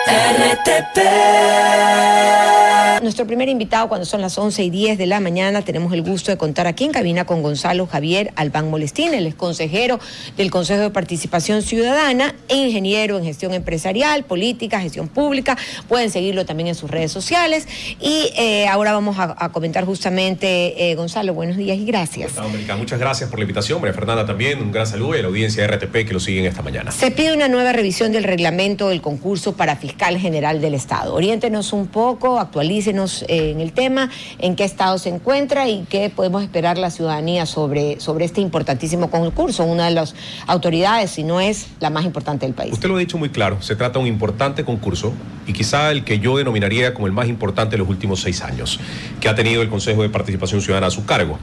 RTP. Nuestro primer invitado, cuando son las 11:10 de la mañana, tenemos el gusto de contar aquí en cabina con Gonzalo Javier Albán Molestín. Él es consejero del Consejo de Participación Ciudadana e ingeniero en gestión empresarial, política, gestión pública. Pueden seguirlo también en sus redes sociales. Y ahora vamos a comentar justamente, Gonzalo, buenos días y gracias. ¿Cómo está, América? Muchas gracias por la invitación. María Fernanda también, un gran saludo y a la audiencia de RTP que lo siguen esta mañana. Se pide una nueva revisión del reglamento del concurso para fiscal general del Estado. Oriéntenos un poco, actualícenos en el tema, en qué estado se encuentra y qué podemos esperar la ciudadanía sobre este importantísimo concurso, una de las autoridades, si no es la más importante del país. Usted lo ha dicho muy claro, se trata de un importante concurso y quizá el que yo denominaría como el más importante de los últimos 6 años, que ha tenido el Consejo de Participación Ciudadana a su cargo.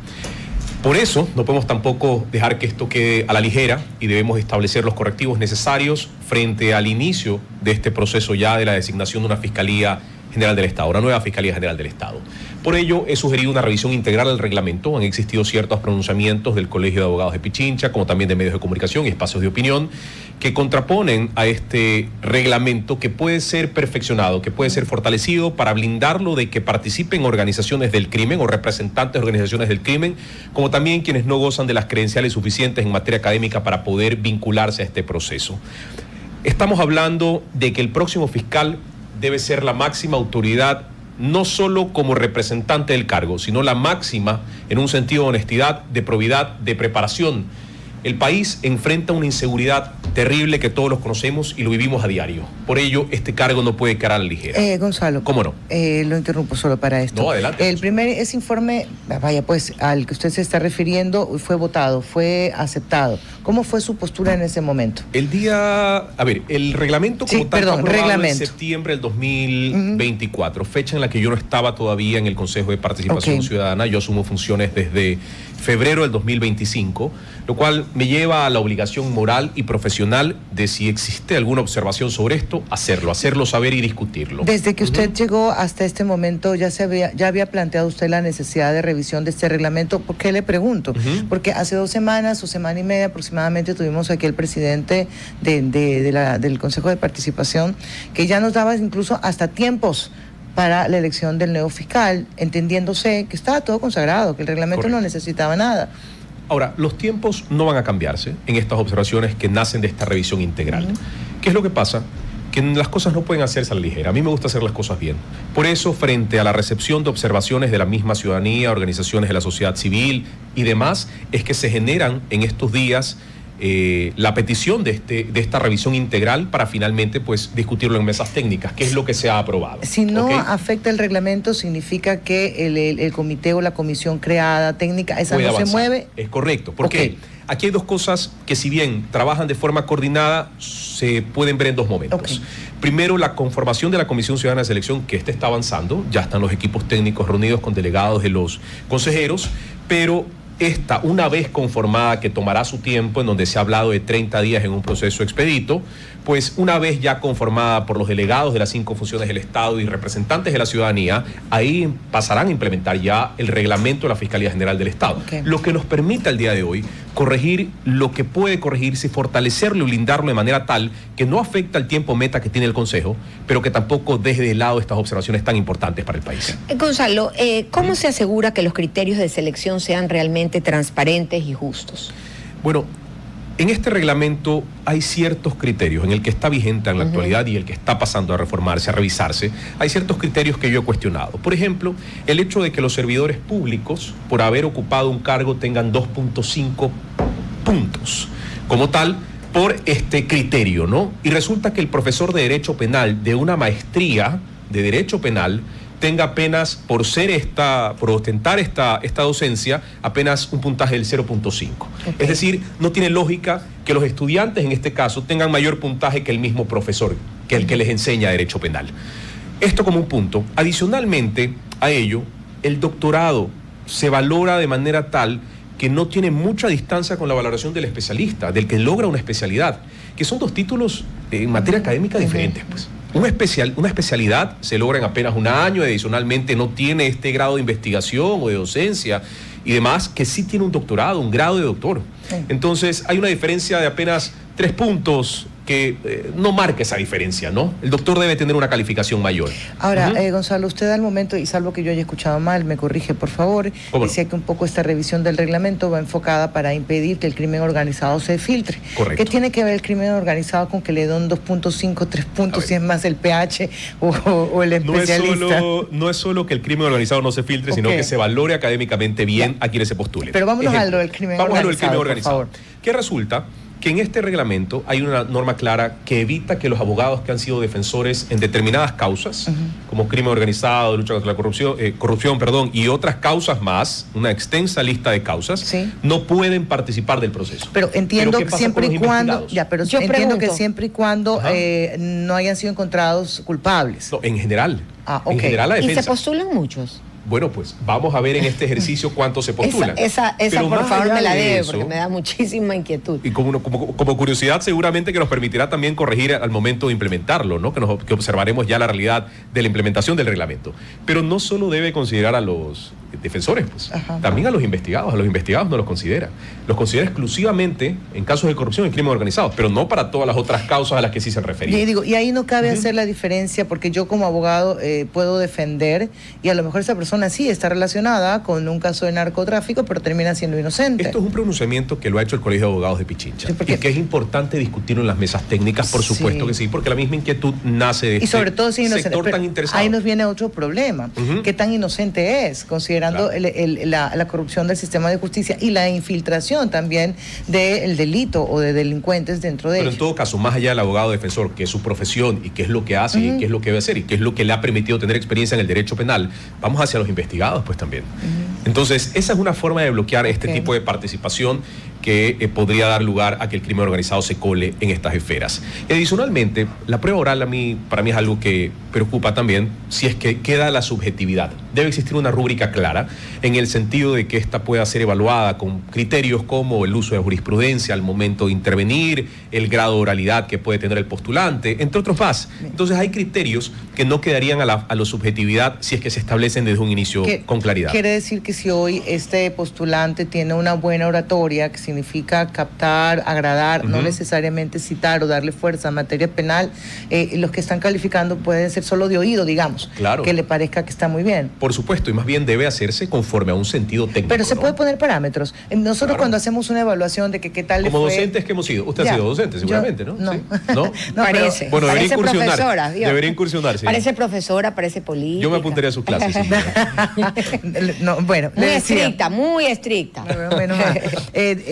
Por eso no podemos tampoco dejar que esto quede a la ligera y debemos establecer los correctivos necesarios frente al inicio de este proceso ya de la designación de una Fiscalía General del Estado, una nueva Fiscalía General del Estado. Por ello, he sugerido una revisión integral del reglamento. Han existido ciertos pronunciamientos del Colegio de Abogados de Pichincha, como también de medios de comunicación y espacios de opinión, que contraponen a este reglamento que puede ser perfeccionado, que puede ser fortalecido para blindarlo de que participen organizaciones del crimen o representantes de organizaciones del crimen, como también quienes no gozan de las credenciales suficientes en materia académica para poder vincularse a este proceso. Estamos hablando de que el próximo fiscal debe ser la máxima autoridad, no solo como representante del cargo, sino la máxima en un sentido de honestidad, de probidad, de preparación. El país enfrenta una inseguridad terrible que todos los conocemos y lo vivimos a diario. Por ello, este cargo no puede quedar a la ligera. Gonzalo. ¿Cómo no? Lo interrumpo solo para esto. No, adelante. El primer, ese informe, al que usted se está refiriendo, fue votado, fue aceptado. ¿Cómo fue su postura en ese momento? El reglamento como tal fue aprobado en septiembre del 2024, fecha en la que yo no estaba todavía en el Consejo de Participación Ciudadana. Yo asumo funciones desde febrero del 2025, lo cual me lleva a la obligación moral y profesional de, si existe alguna observación sobre esto, hacerlo saber y discutirlo. Desde que usted llegó hasta este momento, ya había planteado usted la necesidad de revisión de este reglamento. ¿Por qué le pregunto? Porque hace 2 semanas o semana y media aproximadamente tuvimos aquí el presidente del Consejo de Participación, que ya nos daba incluso hasta tiempos para la elección del nuevo fiscal, entendiéndose que estaba todo consagrado, que el reglamento no necesitaba nada. Ahora, los tiempos no van a cambiarse en estas observaciones que nacen de esta revisión integral. ¿Qué es lo que pasa? Que las cosas no pueden hacerse a la ligera. A mí me gusta hacer las cosas bien. Por eso, frente a la recepción de observaciones de la misma ciudadanía, organizaciones de la sociedad civil y demás, es que se generan en estos días la petición de esta revisión integral para finalmente discutirlo en mesas técnicas, que es lo que se ha aprobado. Si no afecta el reglamento, significa que el comité o la comisión creada técnica, esa no se mueve. Es correcto, porque aquí hay 2 cosas que, si bien trabajan de forma coordinada, se pueden ver en 2 momentos. Primero, la conformación de la Comisión Ciudadana de Selección, que está avanzando, ya están los equipos técnicos reunidos con delegados de los consejeros, pero esta, una vez conformada, que tomará su tiempo, en donde se ha hablado de 30 días en un proceso expedito, pues una vez ya conformada por los delegados de las 5 funciones del Estado y representantes de la ciudadanía, ahí pasarán a implementar ya el reglamento de la Fiscalía General del Estado. Lo que nos permite al día de hoy corregir lo que puede corregirse, fortalecerlo y blindarlo de manera tal que no afecta el tiempo meta que tiene el Consejo, pero que tampoco deje de lado estas observaciones tan importantes para el país. Gonzalo, ¿cómo se asegura que los criterios de selección sean realmente transparentes y justos? Bueno, en este reglamento hay ciertos criterios, en el que está vigente en la actualidad y el que está pasando a reformarse, a revisarse. Hay ciertos criterios que yo he cuestionado. Por ejemplo, el hecho de que los servidores públicos, por haber ocupado un cargo, tengan 2.5 puntos. Como tal, por este criterio, ¿no? Y resulta que el profesor de Derecho Penal de una maestría de Derecho Penal tenga apenas, por ostentar esta docencia, apenas un puntaje del 0.5. Es decir, no tiene lógica que los estudiantes, en este caso, tengan mayor puntaje que el mismo profesor, que el que les enseña Derecho Penal. Esto como un punto. Adicionalmente a ello, el doctorado se valora de manera tal que no tiene mucha distancia con la valoración del especialista, del que logra una especialidad, que son 2 títulos en materia académica diferentes, pues. Una especialidad se logra en apenas 1 año, adicionalmente no tiene este grado de investigación o de docencia y demás, que sí tiene un doctorado, un grado de doctor. Entonces hay una diferencia de apenas 3 puntos que no marque esa diferencia, ¿no? El doctor debe tener una calificación mayor. Ahora, Gonzalo, usted al momento, y salvo que yo haya escuchado mal, me corrige por favor, decía que un poco esta revisión del reglamento va enfocada para impedir que el crimen organizado se filtre. Correcto. ¿Qué tiene que ver el crimen organizado con que le den 2.5, 3 puntos, si es más el PH o el especialista? No es solo que el crimen organizado no se filtre, sino que se valore académicamente bien a quienes se postulen. Pero vámonos a lo del crimen organizado. Vamos a lo del crimen organizado. Por favor. Que resulta que en este reglamento hay una norma clara que evita que los abogados que han sido defensores en determinadas causas, como crimen organizado, lucha contra la corrupción, y otras causas más, una extensa lista de causas, no pueden participar del proceso. Pero entiendo que siempre y cuando, siempre y cuando no hayan sido encontrados culpables. No, en general. En general la defensa. ¿Y se postulan muchos? Bueno, pues vamos a ver en este ejercicio cuántos se postulan. Esa por favor me la debe, porque me da muchísima inquietud. Y como curiosidad seguramente que nos permitirá también corregir al momento de implementarlo, ¿no? Que observaremos ya la realidad de la implementación del reglamento. Pero no solo debe considerar a los defensores, pues, también a los investigados. A los investigados no los considera. Los considera exclusivamente en casos de corrupción y crimen organizado, pero no para todas las otras causas a las que sí se refería. Y ahí no cabe hacer la diferencia, porque yo como abogado puedo defender, y a lo mejor esa persona sí está relacionada con un caso de narcotráfico, pero termina siendo inocente. Esto es un pronunciamiento que lo ha hecho el Colegio de Abogados de Pichincha, y que es importante discutirlo en las mesas técnicas, por supuesto que sí, porque la misma inquietud nace de sobre todo si sector tan interesado. Ahí nos viene otro problema. ¿Qué tan inocente es, considerando la corrupción del sistema de justicia y la infiltración también del delito o de delincuentes dentro de él? Pero en todo caso, más allá del abogado defensor, que es su profesión y qué es lo que hace y qué es lo que debe hacer y qué es lo que le ha permitido tener experiencia en el derecho penal, vamos hacia los investigados pues también. Entonces, esa es una forma de bloquear este tipo de participación que podría dar lugar a que el crimen organizado se cole en estas esferas. Y adicionalmente, la prueba oral para mí es algo que preocupa también, si es que queda la subjetividad. Debe existir una rúbrica clara en el sentido de que esta pueda ser evaluada con criterios como el uso de jurisprudencia al momento de intervenir, el grado de oralidad que puede tener el postulante, entre otros más. Entonces hay criterios que no quedarían a la subjetividad si es que se establecen desde un inicio con claridad. Quiere decir que si hoy este postulante tiene una buena oratoria, que significa captar, agradar, no necesariamente citar o darle fuerza a materia penal, los que están calificando pueden ser solo de oído, digamos, que le parezca que está muy bien. Por supuesto, y más bien debe hacerse conforme a un sentido técnico. Pero se puede poner parámetros. Nosotros cuando hacemos una evaluación de que qué tal como docentes que hemos sido, usted ha sido docente seguramente, ¿no? No. ¿Sí? ¿No? Parece. Bueno, parece profesora. Debería incursionarse. Parece profesora, parece política. Yo me apuntaría a sus clases. Muy estricta.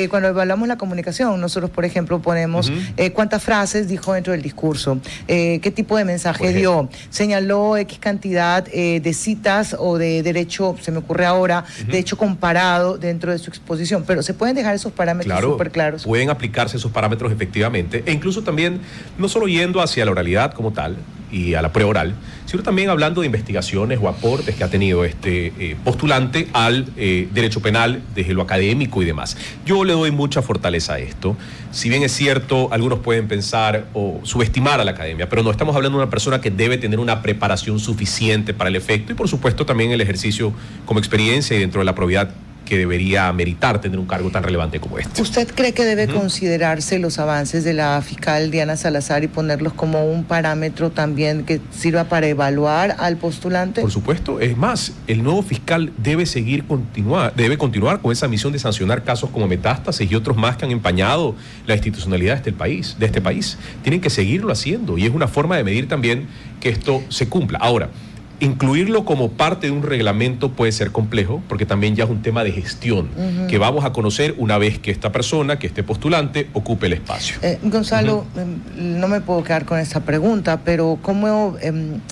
Cuando evaluamos la comunicación, nosotros, por ejemplo, ponemos cuántas frases dijo dentro del discurso, qué tipo de mensaje dio, señaló X cantidad de citas o de derecho, se me ocurre ahora, de hecho comparado dentro de su exposición, pero se pueden dejar esos parámetros súper claros. Pueden aplicarse esos parámetros efectivamente, e incluso también, no solo yendo hacia la oralidad como tal, y a la prueba oral, sino también hablando de investigaciones o aportes que ha tenido este postulante al derecho penal desde lo académico y demás. Yo le doy mucha fortaleza a esto. Si bien es cierto, algunos pueden pensar o subestimar a la academia, pero no, estamos hablando de una persona que debe tener una preparación suficiente para el efecto y por supuesto también el ejercicio como experiencia y dentro de la probidad que debería meritar tener un cargo tan relevante como este. ¿Usted cree que debe considerarse los avances de la fiscal Diana Salazar y ponerlos como un parámetro también que sirva para evaluar al postulante? Por supuesto, es más, el nuevo fiscal debe continuar con esa misión de sancionar casos como Metástasis y otros más que han empañado la institucionalidad de este país. Tienen que seguirlo haciendo y es una forma de medir también que esto se cumpla. Ahora, incluirlo como parte de un reglamento puede ser complejo, porque también ya es un tema de gestión, que vamos a conocer una vez que esta persona, que este postulante, ocupe el espacio. Gonzalo, no me puedo quedar con esta pregunta, pero ¿cómo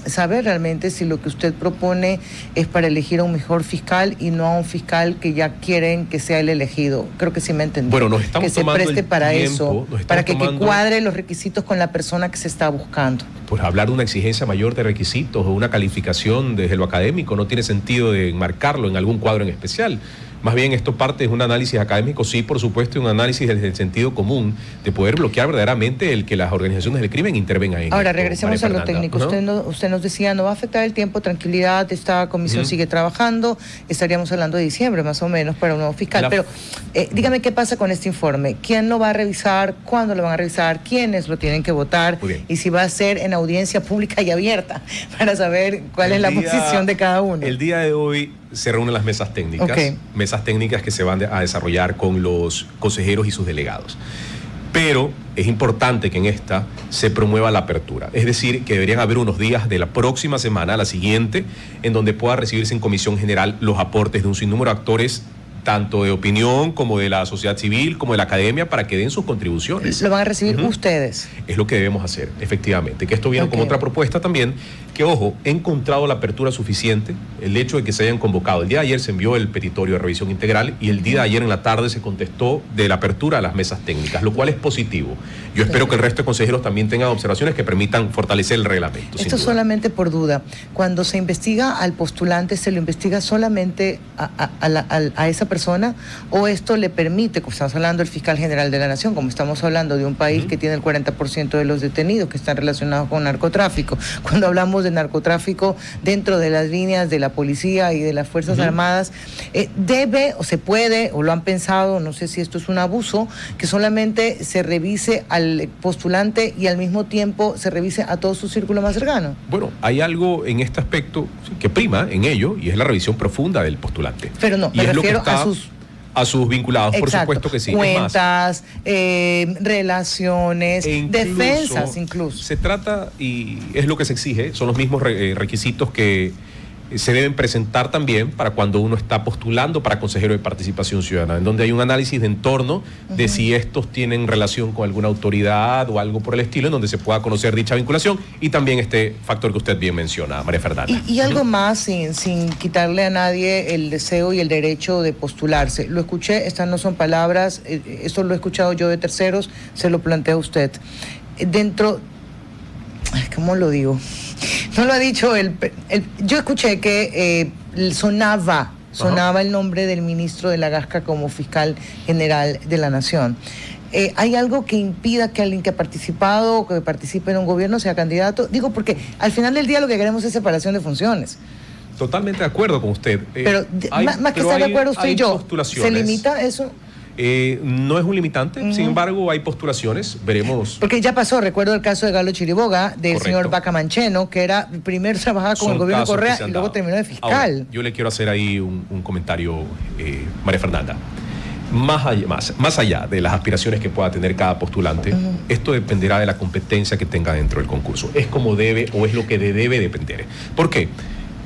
saber realmente si lo que usted propone es para elegir a un mejor fiscal y no a un fiscal que ya quieren que sea el elegido? Creo que sí me entendí. Bueno, nos estamos tomando que se preste para tiempo, eso, para que cuadre los requisitos con la persona que se está buscando. Pues hablar de una exigencia mayor de requisitos o una calificación desde lo académico no tiene sentido de enmarcarlo en algún cuadro en especial. Más bien esto parte de un análisis académico, sí, por supuesto, y un análisis desde el sentido común de poder bloquear verdaderamente el que las organizaciones del crimen intervengan en Ahora, esto, regresemos a lo técnico. Usted nos decía, no va a afectar el tiempo, tranquilidad, esta comisión sigue trabajando, estaríamos hablando de diciembre más o menos para un nuevo fiscal. Pero dígame qué pasa con este informe. ¿Quién lo va a revisar? ¿Cuándo lo van a revisar? ¿Quiénes lo tienen que votar? Y si va a ser en audiencia pública y abierta para saber cuál es la posición de cada uno. El día de hoy se reúnen las mesas técnicas, mesas técnicas que se van a desarrollar con los consejeros y sus delegados. Pero es importante que en esta se promueva la apertura. Es decir, que deberían haber unos días de la próxima semana, la siguiente, en donde pueda recibirse en comisión general los aportes de un sinnúmero de actores, tanto de opinión como de la sociedad civil, como de la academia, para que den sus contribuciones. ¿Lo van a recibir ustedes? Es lo que debemos hacer, efectivamente. Que esto viene como otra propuesta también, que ojo, he encontrado la apertura suficiente, el hecho de que se hayan convocado. El día de ayer se envió el petitorio de revisión integral y el día de ayer en la tarde se contestó de la apertura a las mesas técnicas, lo cual es positivo. Yo espero que el resto de consejeros también tengan observaciones que permitan fortalecer el reglamento. Esto solamente por duda. Cuando se investiga al postulante, ¿se lo investiga solamente a esa persona o esto le permite, como estamos hablando del fiscal general de la Nación, como estamos hablando de un país que tiene el 40% de los detenidos que están relacionados con narcotráfico? Cuando hablamos de narcotráfico dentro de las líneas de la policía y de las Fuerzas Armadas, debe o se puede, o lo han pensado, no sé si esto es un abuso, que solamente se revise al postulante y al mismo tiempo se revise a todo su círculo más cercano. Bueno, hay algo en este aspecto que prima en ello y es la revisión profunda del postulante. Pero no, me refiero a sus vinculados, por supuesto que sí. Cuentas, relaciones, defensas incluso. Se trata, y es lo que se exige, son los mismos requisitos que se deben presentar también para cuando uno está postulando para consejero de participación ciudadana, en donde hay un análisis de entorno de si estos tienen relación con alguna autoridad o algo por el estilo, en donde se pueda conocer dicha vinculación y también este factor que usted bien menciona, María Fernanda. Y algo más, sin quitarle a nadie el deseo y el derecho de postularse. Lo escuché, estas no son palabras, esto lo he escuchado yo de terceros, se lo plantea usted. ¿Cómo lo digo? No lo ha dicho yo escuché que sonaba el nombre del ministro de la Gasca como fiscal general de la Nación. ¿Hay algo que impida que alguien que ha participado o que participe en un gobierno sea candidato? Digo, porque al final del día lo que queremos es separación de funciones. Totalmente de acuerdo con usted. Pero más que estar de acuerdo usted y yo, ¿se limita eso? No es un limitante, sin embargo hay postulaciones, veremos. Porque ya pasó, recuerdo el caso de Galo Chiriboga, del señor Vaca Mancheno, que era primero trabajaba con el gobierno de Correa y luego terminó de fiscal. Ahora, yo le quiero hacer ahí un comentario, María Fernanda. Más allá de las aspiraciones que pueda tener cada postulante, esto dependerá de la competencia que tenga dentro del concurso. Es como debe o es lo que debe depender. ¿Por qué?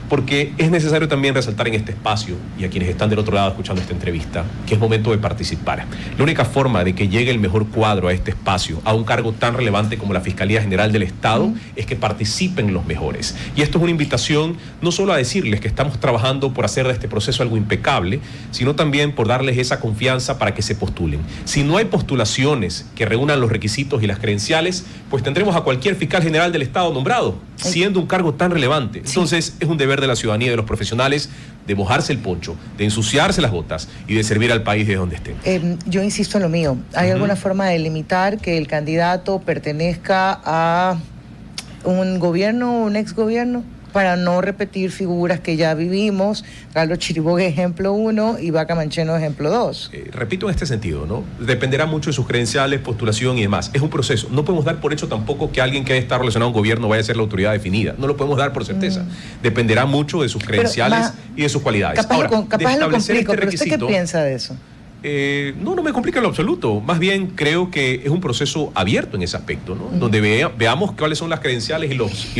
Porque es necesario también resaltar en este espacio, y a quienes están del otro lado escuchando esta entrevista, que es momento de participar. La única forma de que llegue el mejor cuadro a este espacio, a un cargo tan relevante como la Fiscalía General del Estado, es que participen los mejores. Y esto es una invitación no solo a decirles que estamos trabajando por hacer de este proceso algo impecable, sino también por darles esa confianza para que se postulen. Si no hay postulaciones que reúnan los requisitos y las credenciales, pues tendremos a cualquier fiscal general del Estado nombrado, siendo un cargo tan relevante. Entonces, es un deber de la ciudadanía y de los profesionales de mojarse el poncho, de ensuciarse las botas y de servir al país de donde estén. Yo insisto en lo mío. ¿Hay alguna forma de limitar que el candidato pertenezca a un gobierno o un exgobierno? Para no repetir figuras que ya vivimos, Galo Chiriboga ejemplo 1 y Vaca Mancheno ejemplo 2. Repito en este sentido, ¿no? Dependerá mucho de sus credenciales, postulación y demás. Es un proceso. No podemos dar por hecho tampoco que alguien que esté relacionado a un gobierno vaya a ser la autoridad definida. No lo podemos dar por certeza. Dependerá mucho de sus credenciales y de sus cualidades. Capaz lo complico, pero ¿usted qué piensa de eso? No me complica en lo absoluto. Más bien creo que es un proceso abierto en ese aspecto, ¿no? Donde veamos cuáles son las credenciales y los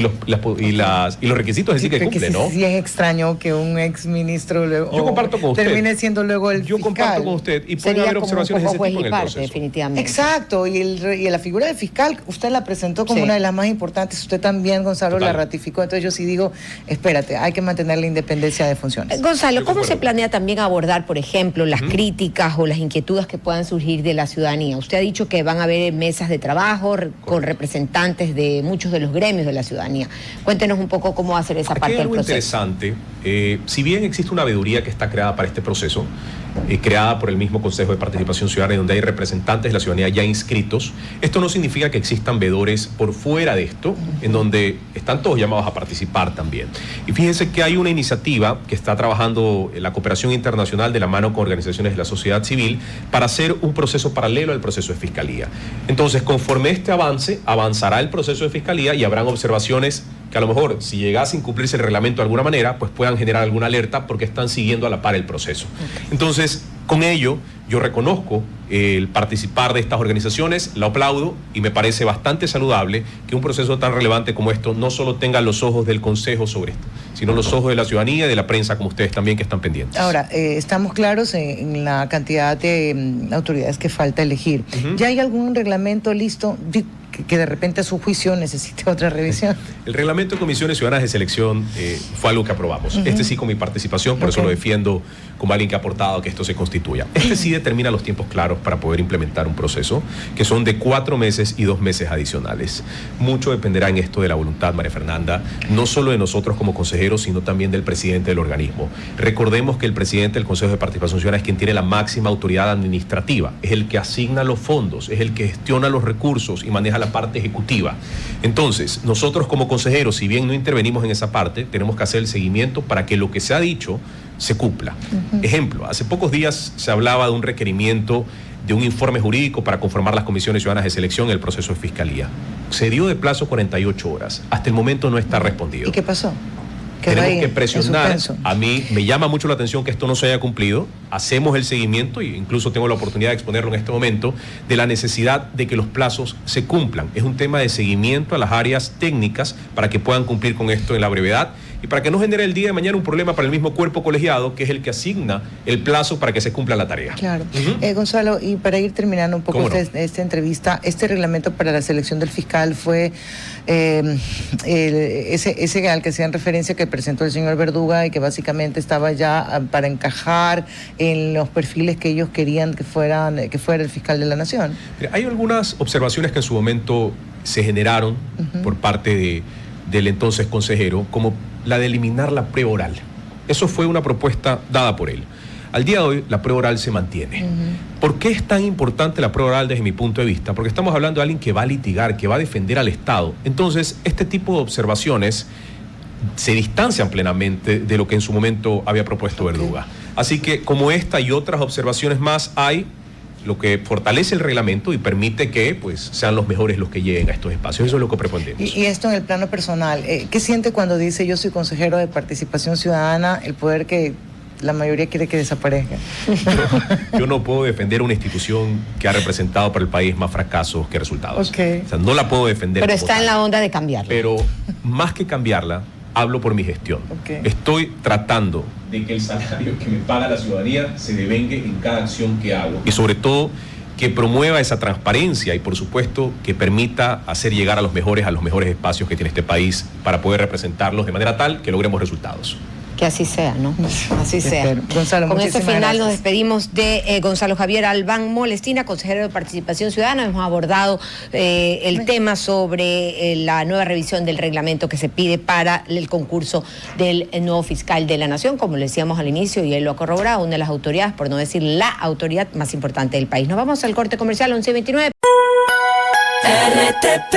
requisitos que cumple, ¿no? Sí es extraño que un exministro yo comparto con usted. Termine siendo luego el fiscal. Yo comparto con usted y puede haber observaciones de ese tipo en el proceso. Definitivamente. Exacto, y la figura del fiscal usted la presentó como una de las más importantes. Usted también, Gonzalo, la ratificó. Entonces yo sí digo, espérate, hay que mantener la independencia de funciones. Gonzalo, ¿cómo se planea también abordar, por ejemplo, las críticas o las inquietudes que puedan surgir de la ciudadanía? Usted ha dicho que van a haber mesas de trabajo con representantes de muchos de los gremios de la ciudadanía. Cuéntenos un poco cómo va a ser esa parte del proceso. Interesante. Si bien existe una veeduría que está creada para este proceso, creada por el mismo Consejo de Participación Ciudadana, donde hay representantes de la ciudadanía ya inscritos. Esto no significa que existan veedores por fuera de esto, en donde están todos llamados a participar también. Y fíjense que hay una iniciativa que está trabajando en la cooperación internacional de la mano con organizaciones de la sociedad civil para hacer un proceso paralelo al proceso de fiscalía. Entonces, conforme este avance, avanzará el proceso de fiscalía y habrán observaciones que a lo mejor, si llegase a incumplirse el reglamento de alguna manera, pues puedan generar alguna alerta porque están siguiendo a la par el proceso. Entonces, con ello, yo reconozco el participar de estas organizaciones, lo aplaudo y me parece bastante saludable que un proceso tan relevante como esto no solo tenga los ojos del Consejo sobre esto, sino los ojos de la ciudadanía y de la prensa como ustedes también que están pendientes. Ahora, estamos claros en la cantidad de autoridades que falta elegir. ¿Ya hay algún reglamento listo que de repente a su juicio necesite otra revisión? El reglamento de comisiones ciudadanas de selección fue algo que aprobamos. Este sí con mi participación, por eso lo defiendo como alguien que ha aportado a que esto se constituya. Este sí determina los tiempos claros para poder implementar un proceso, que son de 4 meses y 2 meses adicionales. Mucho dependerá en esto de la voluntad, María Fernanda, no solo de nosotros como consejeros, sino también del presidente del organismo. Recordemos que el presidente del Consejo de Participación Ciudadana es quien tiene la máxima autoridad administrativa, es el que asigna los fondos, es el que gestiona los recursos y maneja la parte ejecutiva. Entonces, nosotros como consejeros, si bien no intervenimos en esa parte, tenemos que hacer el seguimiento para que lo que se ha dicho se cumpla. Ejemplo, hace pocos días se hablaba de un requerimiento de un informe jurídico para conformar las comisiones ciudadanas de selección en el proceso de fiscalía. Se dio de plazo 48 horas. Hasta el momento no está respondido. ¿Y qué pasó? Tenemos que presionar. A mí me llama mucho la atención que esto no se haya cumplido. Hacemos el seguimiento, e incluso tengo la oportunidad de exponerlo en este momento, de la necesidad de que los plazos se cumplan. Es un tema de seguimiento a las áreas técnicas para que puedan cumplir con esto en la brevedad y para que no genere el día de mañana un problema para el mismo cuerpo colegiado, que es el que asigna el plazo para que se cumpla la tarea. Claro. Gonzalo, y para ir terminando un poco esta entrevista, este reglamento para la selección del fiscal fue ese al que hacían referencia que presentó el señor Verduga y que básicamente estaba ya para encajar en los perfiles que ellos querían que fuera el fiscal de la Nación. Hay algunas observaciones que en su momento se generaron por parte del entonces consejero, como la de eliminar la prueba oral. Eso fue una propuesta dada por él. Al día de hoy, la prueba oral se mantiene. ¿Por qué es tan importante la prueba oral desde mi punto de vista? Porque estamos hablando de alguien que va a litigar, que va a defender al Estado. Entonces, este tipo de observaciones se distancian plenamente de lo que en su momento había propuesto Verduga. Así que, como esta y otras observaciones más hay, lo que fortalece el reglamento y permite que pues sean los mejores los que lleguen a estos espacios. Eso es lo que pretendemos. Y esto en el plano personal, ¿qué siente cuando dice yo soy consejero de participación ciudadana, el poder que la mayoría quiere que desaparezca? Yo no puedo defender una institución que ha representado para el país más fracasos que resultados. O sea, no la puedo defender. Pero está en la onda de cambiarla. Pero más que cambiarla, hablo por mi gestión. Estoy tratando de que el salario que me paga la ciudadanía se devengue en cada acción que hago. Y sobre todo, que promueva esa transparencia y, por supuesto, que permita hacer llegar a los mejores espacios que tiene este país para poder representarlos de manera tal que logremos resultados. Que así sea, ¿no? Así sea. Gonzalo, con este final gracias. nos despedimos de Gonzalo Javier Albán Molestina, consejero de Participación Ciudadana. Hemos abordado el tema sobre la nueva revisión del reglamento que se pide para el concurso del nuevo fiscal de la Nación, como le decíamos al inicio, y él lo ha corroborado, una de las autoridades, por no decir la autoridad más importante del país. Nos vamos al corte comercial 11:29. RTP